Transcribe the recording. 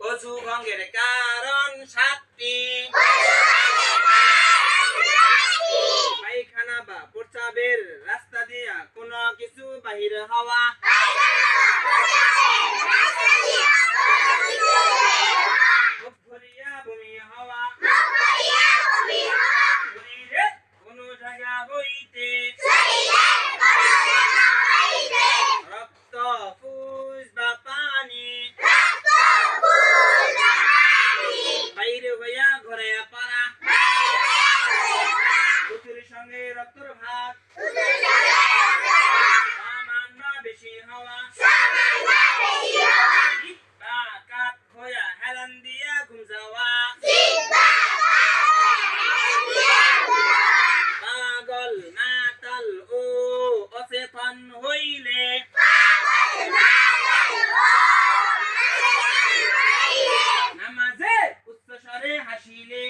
অজু ভঙ্গের কারণ সাতটি, পায়খানা বা প্রস্রাবের রাস্তা দিয়া কোনো কিছু বাহির হওয়া, মুখ ভরিয়া বমি হওয়া, শরীরে কোনো জায়গা হইতে রক্ত ফুস বা পানি বাইরে হইয়া ঘরে পারা, পুতুর সঙ্গে রক্তর ভাত সামান্য বেশি হওয়া, জিহ্বা কাত হইয়া হেলান দিয়া ঘুম যাওয়া, পাগল মাতাল ও অচেতন হইলে নামাজে উচ্চস্বরে হাসিলে